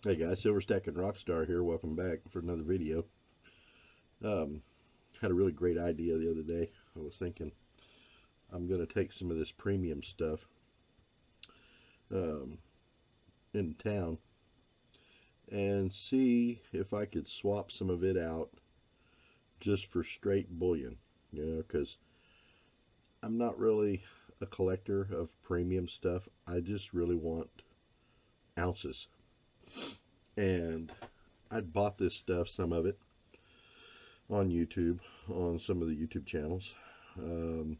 Hey guys, Silver Stacking Rockstar here. Welcome back for another video. Um, Had a really great idea the other day. I was thinking I'm going to take some of this premium stuff um, in town and see if I could swap some of it out just for straight bullion. Because I'm not really a collector of premium stuff. I just really want ounces. And I'd bought this stuff, some of it, on YouTube, on some of the YouTube channels, and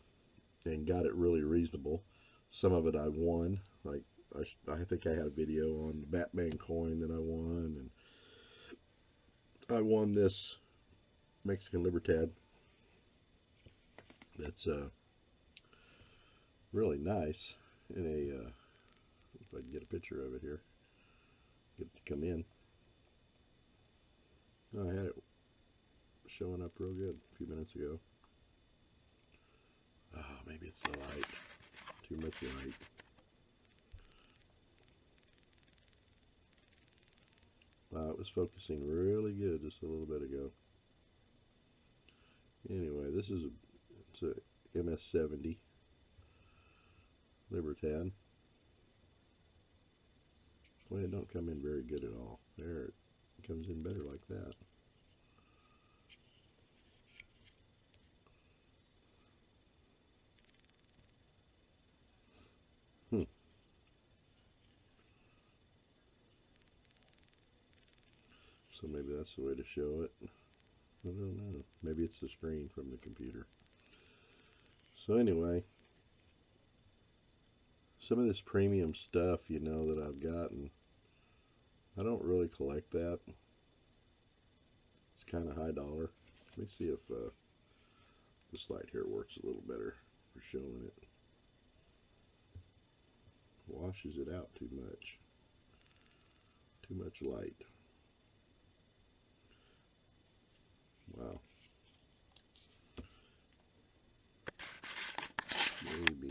got it really reasonable. Some of it I won, like I think I had a video on the Batman coin that I won, and I won this Mexican Libertad that's really nice in a, if I can get a picture of it here, get it to come in. I had it showing up real good a few minutes ago. Oh, maybe it's the light. Too much light. Wow, it was focusing really good just a little bit ago. Anyway, it's a MS-70 Libertad. Well, it don't come in very good at all. There, it comes in better like that. So maybe that's the way to show it. I don't know. Maybe it's the screen from the computer. So anyway, some of this premium stuff, that I've gotten, I don't really collect that. It's kind of high dollar. Let me see if this light here works a little better for showing it. Washes it out too much. Too much light. Wow. Maybe.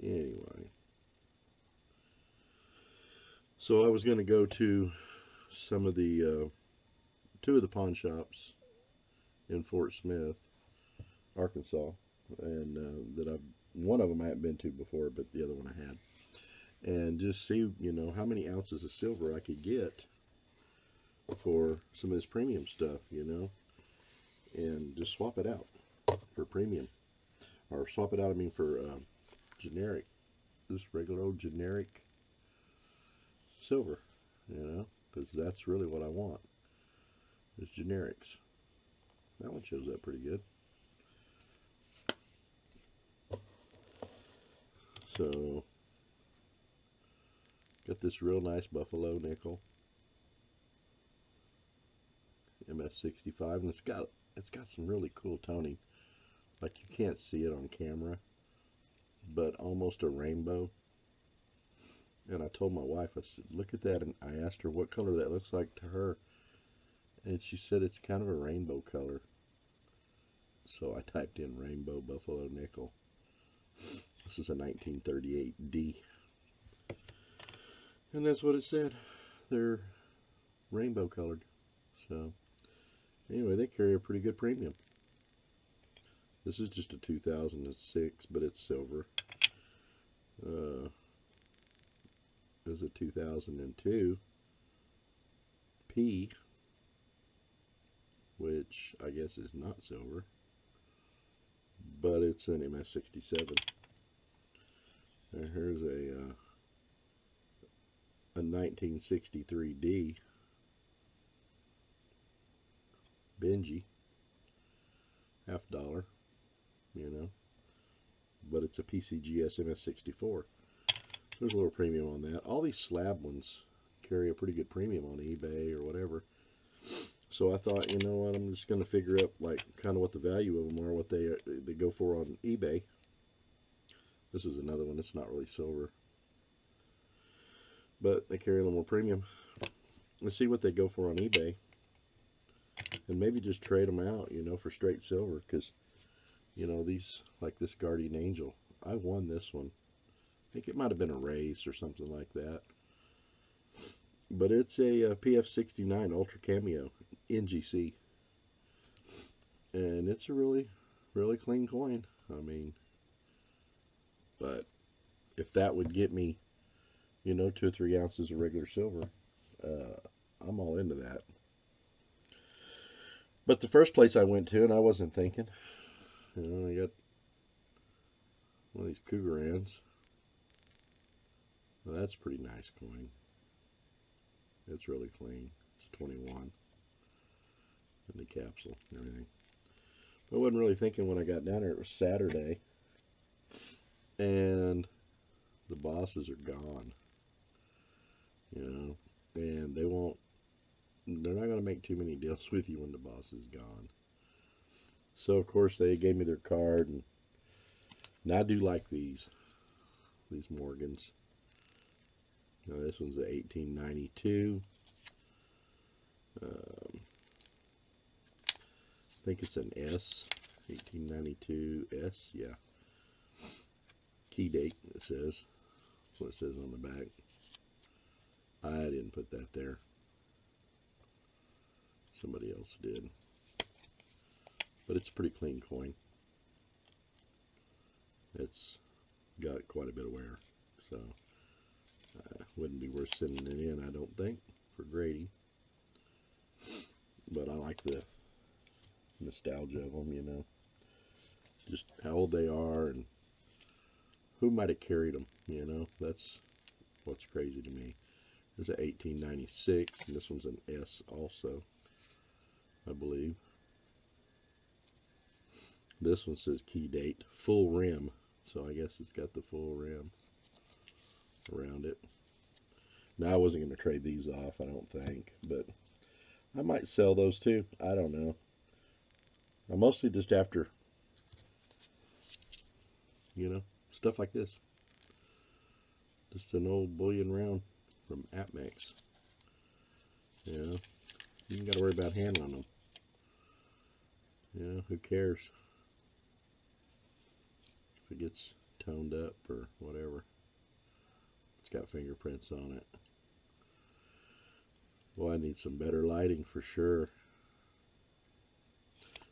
Anyway. So I was going to go to some of the, two of the pawn shops in Fort Smith, Arkansas, and one of them I hadn't been to before, but the other one I had. And just see, how many ounces of silver I could get for some of this premium stuff, and just swap it out for premium. Or swap it out, I mean, for generic, just regular old generic silver, because that's really what I want, is generics. That one shows up pretty good. So, got this real nice buffalo nickel, MS-65, and it's got some really cool toning. Like, you can't see it on camera, but almost a rainbow. And I told my wife, I said, look at that, and I asked her what color that looks like to her, and she said it's kind of a rainbow color. So I typed in rainbow buffalo nickel. This is a 1938D, and that's what it said. They're rainbow colored. So anyway, they carry a pretty good premium. This is just a 2006, but it's silver. There's a 2002 P, which I guess is not silver, but it's an MS-67. And here's a 1963D Benji, $50, but it's a PCGS MS-64. There's a little premium on that. All these slab ones carry a pretty good premium on eBay or whatever. So I thought, you know what, I'm just going to figure up like kind of what the value of them are, what they go for on eBay. This is another one. It's not really silver, but they carry a little more premium. Let's see what they go for on eBay, and maybe just trade them out, for straight silver. Because, these, like this Guardian Angel, I won this one think it might have been a race or something like that. But it's a, PF69 Ultra Cameo NGC. And it's a really, really clean coin. I mean, but if that would get me, 2 or 3 ounces of regular silver, I'm all into that. But the first place I went to, and I wasn't thinking, I got one of these Cougarans. Well, that's a pretty nice coin. It's really clean. It's 21 in the capsule and everything. I wasn't really thinking when I got down there. It was Saturday, and the bosses are gone. And they're not going to make too many deals with you when the boss is gone. So of course they gave me their card, and I do like these Morgans. This one's a 1892. I think it's an S, 1892 S, yeah. Key date, it says. That's what it says on the back. I didn't put that there. Somebody else did. But it's a pretty clean coin. It's got quite a bit of wear, so wouldn't be worth sending it in, I don't think, for Grady. But I like the nostalgia of them, just how old they are and who might have carried them, that's what's crazy to me. This is an 1896, and this one's an S also, I believe. This one says key date, full rim, so I guess it's got the full rim around it. Now, I wasn't going to trade these off, I don't think, but I might sell those too. I don't know. I'm mostly just after, stuff like this. Just an old bullion round from APMEX. You ain't got to worry about handling them. Who cares if it gets toned up or whatever. It's got fingerprints on it. Well, I need some better lighting for sure.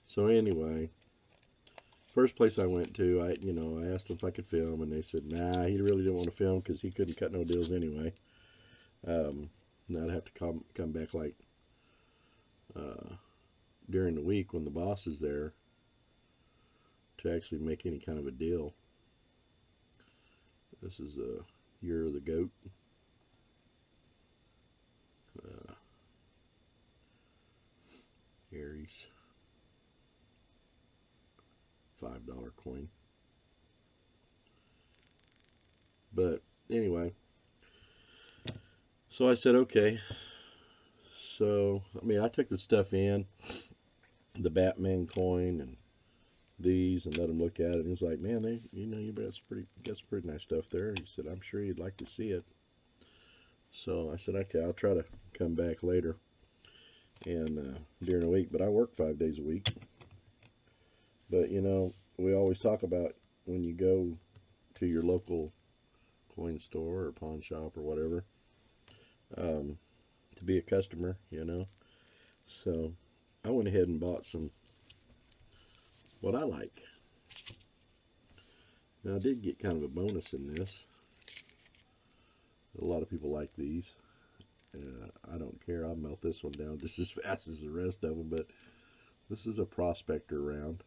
So anyway, first place I went to, I asked them if I could film, and they said, nah, he really didn't want to film because he couldn't cut no deals anyway. And I'd have to come back like during the week when the boss is there to actually make any kind of a deal. This is a Year of the Goat. Aries. $5 coin. But anyway, so I said, okay. So, I took the stuff in, the Batman coin and these, and let him look at it. And he's like, man, you got some pretty nice stuff there. He said, I'm sure you'd like to see it. So I said, okay, I'll try to come back later and during the week. But I work 5 days a week. But we always talk about when you go to your local coin store or pawn shop or whatever, to be a customer, So I went ahead and bought some what I like. Now, I did get kind of a bonus in this. A lot of people like these. I don't care. I'll melt this one down just as fast as the rest of them, but this is a prospector round.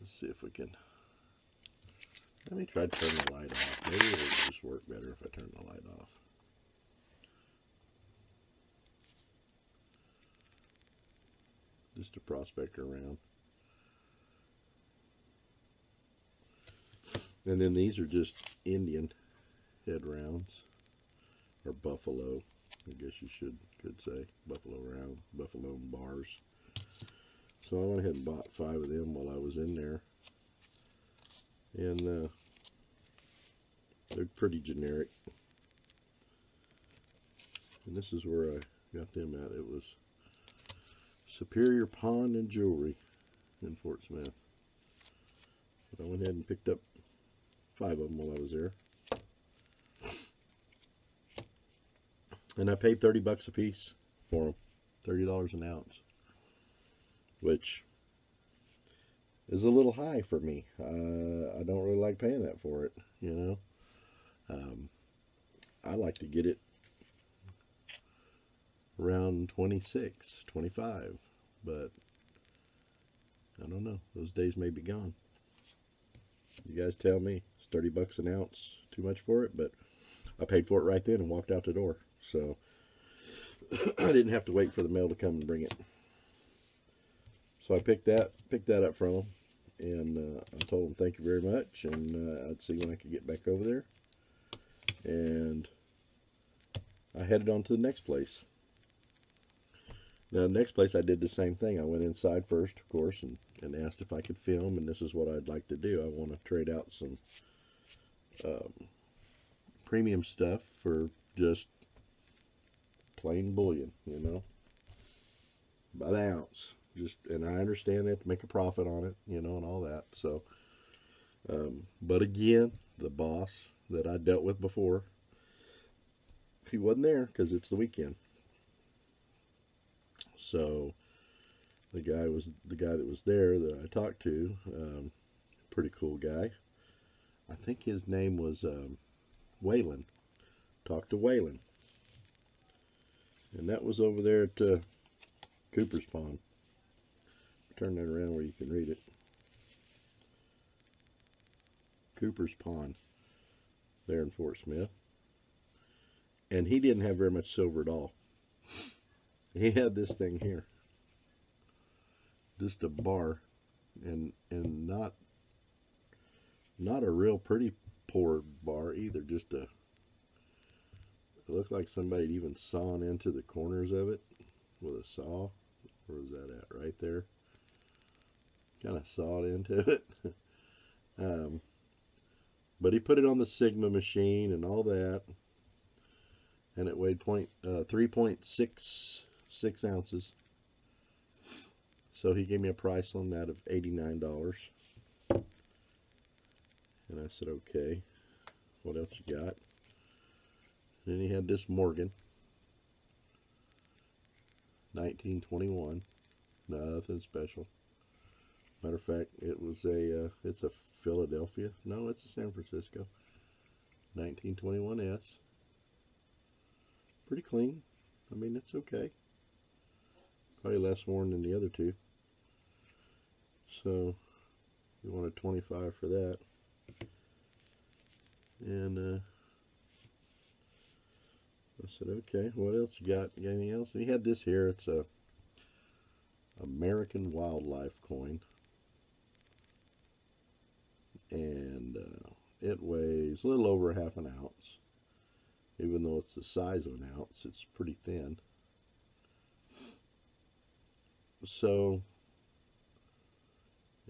Let's see if we can. Let me try to turn the light off. Maybe it'll just work better if I turn the light off. Just a prospector round. And then these are just Indian head rounds, or buffalo, I guess you could say, buffalo round, buffalo bars. So I went ahead and bought 5 of them while I was in there, and they're pretty generic. And this is where I got them at. It was Superior Pawn and Jewelry in Fort Smith. But I went ahead and picked up 5 of them while I was there. And I paid $30 a piece for them. $30 an ounce. Which is a little high for me. I don't really like paying that for it, you know. I like to get it around 26, 25, but I don't know. Those days may be gone. You guys tell me. It's $30 an ounce too much for it, but I paid for it right then and walked out the door. So I didn't have to wait for the mail to come and bring it. So I picked that up from them, and I told them thank you very much, and I'd see when I could get back over there. And I headed on to the next place. Now, the next place I did the same thing. I went inside first, of course, and asked if I could film, and this is what I'd like to do. I want to trade out some premium stuff for just plain bullion, you know, by the ounce. And I understand they have to make a profit on it, you know, and all that. So, but again, the boss that I dealt with before, he wasn't there because it's the weekend. So the guy that was there that I talked to, pretty cool guy. I think his name was Waylon. Talked to Waylon, and that was over there at Cooper's Pond. Turn that around where you can read it. Cooper's Pond, there in Fort Smith. And he didn't have very much silver at all. He had this thing here, just a bar, and not a real pretty poured bar either. Just it looked like somebody'd even sawn into the corners of it with a saw. Where was that at? Right there. Kind of sawed into it. But he put it on the Sigma machine and all that, and it weighed 3.66 ounces. So he gave me a price on that of $89. And I said, okay, what else you got? And then he had this Morgan, 1921, nothing special. Matter of fact, it's a Philadelphia. No, it's a San Francisco. 1921S. Pretty clean. I mean, it's okay. Probably less worn than the other two. So, we wanted $25 for that. And I said, okay, what else you got? You got anything else? And he had this here. It's a American Wildlife coin. And it weighs a little over half an ounce. Even though it's the size of an ounce, it's pretty thin. So,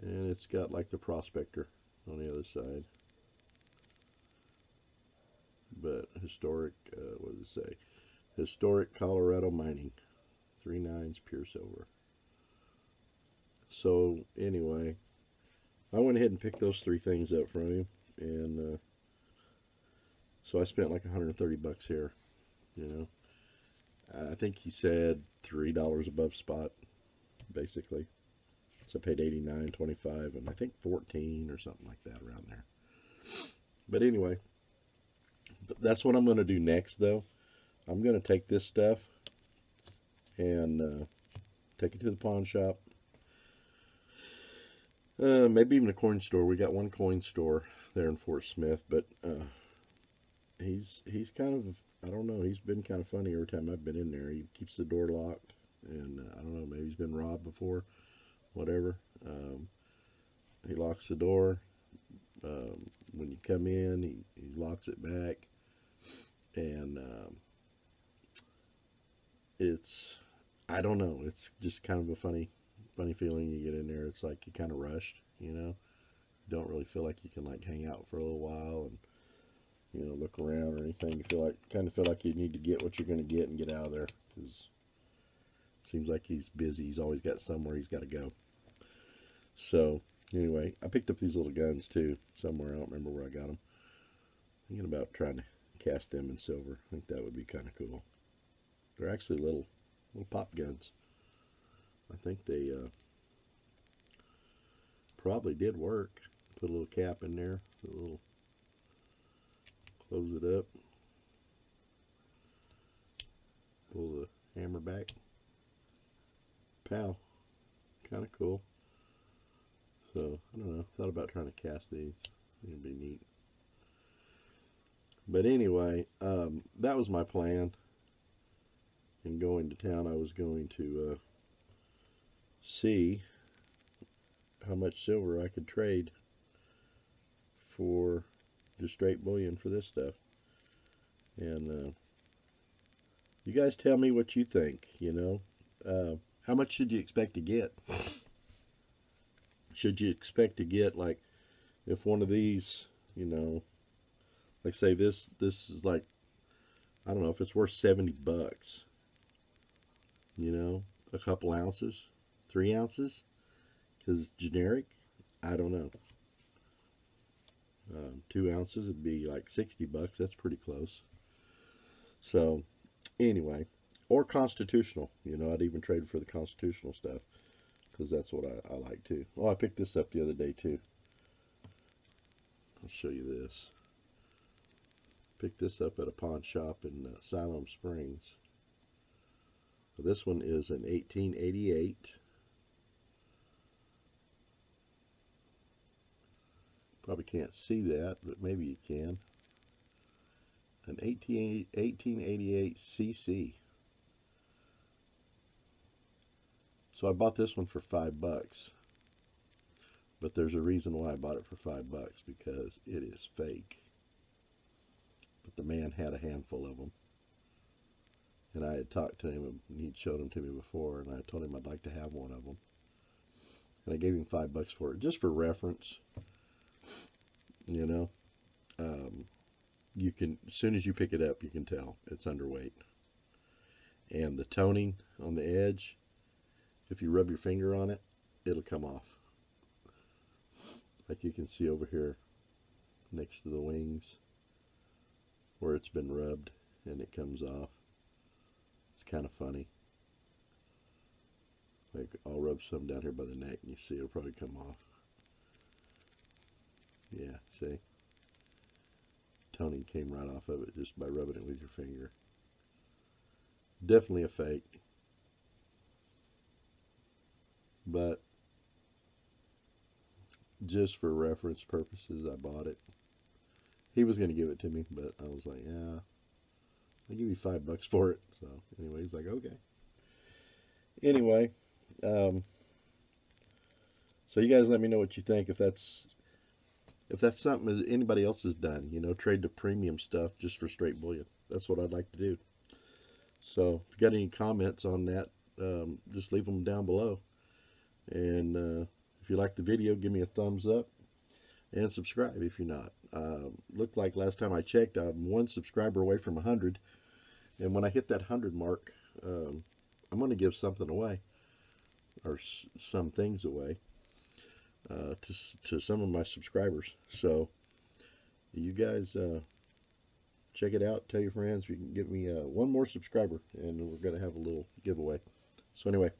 and it's got like the prospector on the other side. But historic, what does it say? Historic Colorado mining, 3 nines, pure silver. So anyway, I went ahead and picked those 3 things up from him, and so I spent like $130 here, you know. I think he said $3 above spot, basically. So I paid $89.25, and I think $14 or something like that around there. But anyway, that's what I'm going to do next, though. I'm going to take this stuff and take it to the pawn shop. Maybe even a coin store. We got one coin store there in Fort Smith, but he's kind of, I don't know, he's been kind of funny every time I've been in there. He keeps the door locked, and I don't know, maybe he's been robbed before, whatever. He locks the door. When you come in, he locks it back, and it's, I don't know, it's just kind of a funny feeling you get in there. It's like you kind of rushed, you know. You don't really feel like you can like hang out for a little while and, you know, look around or anything. You kind of feel like you need to get what you're going to get and get out of there, because it seems like he's busy. He's always got somewhere he's got to go. So Anyway, I picked up these little guns too somewhere. I don't remember where I got them. Thinking about trying to cast them in silver. I think that would be kind of cool. They're actually little pop guns. I think they probably did work. Put a little cap in there, a little, close it up, pull the hammer back. Pow. Kind of cool. So, I don't know. Thought about trying to cast these. It'd be neat. But anyway, that was my plan. In going to town, I was going to see how much silver I could trade for just straight bullion for this stuff. And you guys tell me what you think, you know. How much should you expect to get? Should you expect to get, like, if one of these, you know, like say this is like, I don't know, if it's worth 70 bucks, you know, a couple ounces, 3 ounces, because it's generic, I don't know. 2 ounces would be like 60 bucks. That's pretty close. So anyway, or constitutional, you know, I'd even trade for the constitutional stuff, because that's what I like too. Oh, I picked this up the other day too. I'll show you this. Picked this up at a pawn shop in Siloam Springs. So this one is an 1888. Probably can't see that, but maybe you can. An 1888 CC. So I bought this one for $5. But there's a reason why I bought it for $5, because it is fake. But the man had a handful of them. And I had talked to him, and he'd showed them to me before, and I told him I'd like to have one of them. And I gave him $5 for it, just for reference. You know, you can, as soon as you pick it up, you can tell it's underweight. And the toning on the edge, if you rub your finger on it, it'll come off. Like you can see over here next to the wings where it's been rubbed and it comes off. It's kind of funny. Like, I'll rub some down here by the neck and you see it'll probably come off. Yeah, see? Toning came right off of it just by rubbing it with your finger. Definitely a fake. But just for reference purposes, I bought it. He was going to give it to me, but I was like, yeah, I'll give you $5 for it. So anyway, he's like, okay. Anyway, so you guys let me know what you think. If that's something that anybody else has done, you know, trade the premium stuff just for straight bullion. That's what I'd like to do. So if you got any comments on that, just leave them down below. And if you like the video, give me a thumbs up and subscribe if you're not. Looked like last time I checked, I'm 1 subscriber away from 100. And when I hit that 100 mark, I'm going to give something away, or some things away, to some of my subscribers. So you guys check it out. Tell your friends. You can give me 1 more subscriber, and we're going to have a little giveaway. So anyway,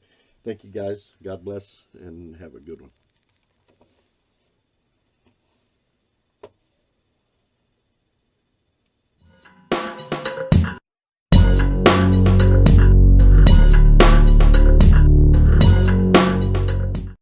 thank you guys. God bless, and have a good one.